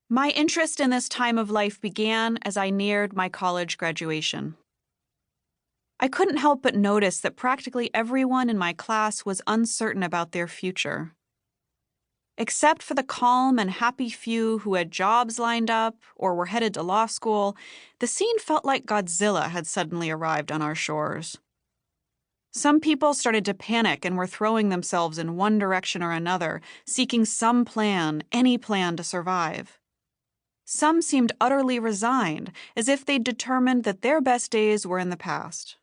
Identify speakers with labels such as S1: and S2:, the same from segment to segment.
S1: My interest in this time of life began as I neared my college graduation. I couldn't help but notice that practically everyone in my class was uncertain about their future. Except for the calm and happy few who had jobs lined up or were headed to law school, the scene felt like Godzilla had suddenly arrived on our shores. Some people started to panic and were throwing themselves in one direction or another, seeking some plan, any plan to survive. Some seemed utterly resigned, as if they'd determined that their best days were in the past.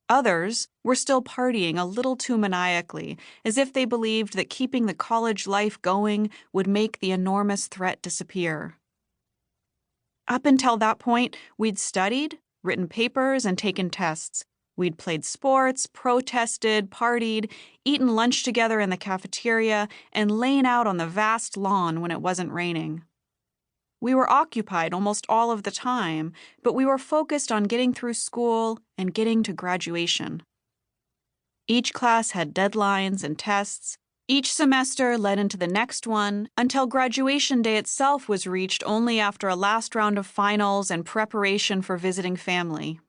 S1: Others were still partying a little too maniacally, as if they believed that keeping the college life going would make the enormous threat disappear. Up until that point, we'd studied, written papers, and taken tests. We'd played sports, protested, partied, eaten lunch together in the cafeteria, and lain out on the vast lawn when it wasn't raining. We were occupied almost all of the time, but we were focused on getting through school and getting to graduation. Each class had deadlines and tests. Each semester led into the next one until graduation day itself was reached only after a last round of finals and preparation for visiting family.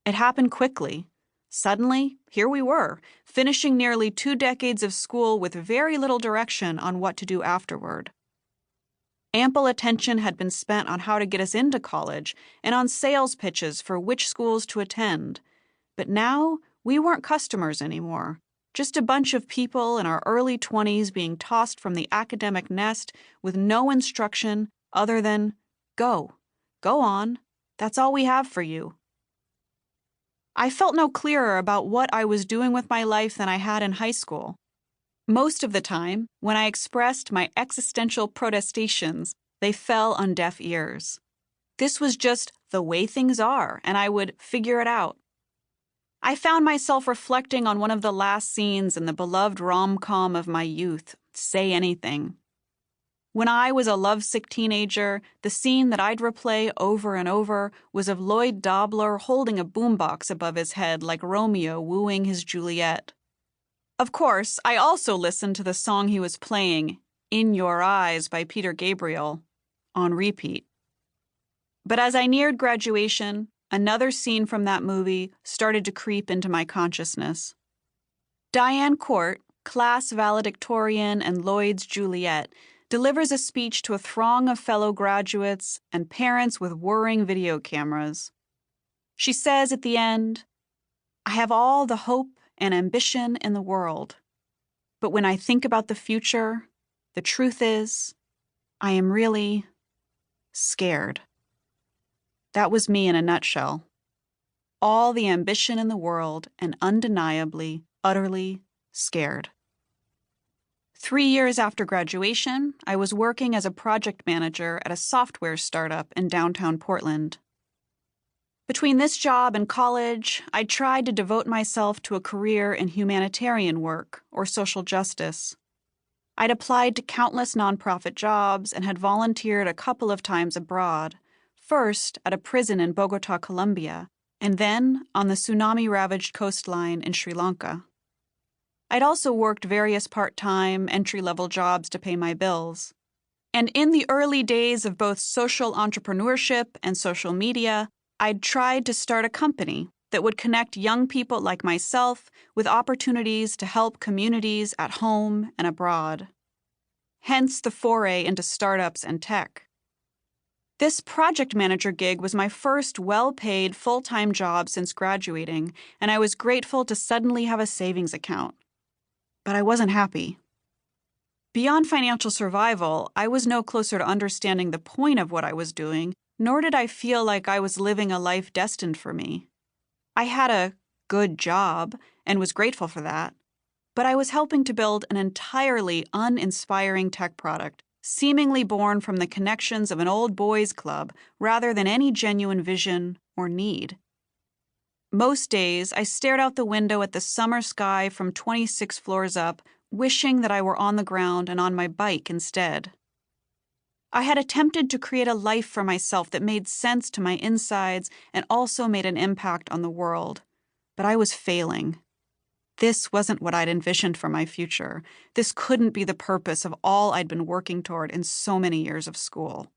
S1: It happened quickly. Suddenly, here we were, finishing nearly 2 decades of school with very little direction on what to do afterward. Ample attention had been spent on how to get us into college and on sales pitches for which schools to attend. But now, we weren't customers anymore, just a bunch of people in our early 20s being tossed from the academic nest with no instruction other than, go on, that's all we have for you. I felt no clearer about what I was doing with my life than I had in high school. Most of the time, when I expressed my existential protestations, they fell on deaf ears. This was just the way things are, and I would figure it out. I found myself reflecting on one of the last scenes in the beloved rom-com of my youth, Say Anything. When I was a lovesick teenager, the scene that I'd replay over and over was of Lloyd Dobler holding a boombox above his head like Romeo wooing his Juliet. Of course, I also listened to the song he was playing, In Your Eyes by Peter Gabriel, on repeat. But as I neared graduation, another scene from that movie started to creep into my consciousness. Diane Court, class valedictorian and Lloyd's Juliet, delivers a speech to a throng of fellow graduates and parents with whirring video cameras. She says at the end, "I have all the hope and ambition in the world. But when I think about the future, the truth is, I am really scared." That was me in a nutshell. All the ambition in the world and undeniably, utterly scared. 3 years after graduation, I was working as a project manager at a software startup in downtown Portland. Between this job and college, I tried to devote myself to a career in humanitarian work or social justice. I'd applied to countless nonprofit jobs and had volunteered a couple of times abroad, first at a prison in Bogota, Colombia, and then on the tsunami-ravaged coastline in Sri Lanka. I'd also worked various part-time, entry-level jobs to pay my bills. And in the early days of both social entrepreneurship and social media, I'd tried to start a company that would connect young people like myself with opportunities to help communities at home and abroad. Hence the foray into startups and tech. This project manager gig was my first well-paid full-time job since graduating, and I was grateful to suddenly have a savings account. But I wasn't happy. Beyond financial survival, I was no closer to understanding the point of what I was doing, nor did I feel like I was living a life destined for me. I had a good job and was grateful for that, but I was helping to build an entirely uninspiring tech product, seemingly born from the connections of an old boys club rather than any genuine vision or need. Most days, I stared out the window at the summer sky from 26 floors up, wishing that I were on the ground and on my bike instead. I had attempted to create a life for myself that made sense to my insides and also made an impact on the world, but I was failing. This wasn't what I'd envisioned for my future. This couldn't be the purpose of all I'd been working toward in so many years of school.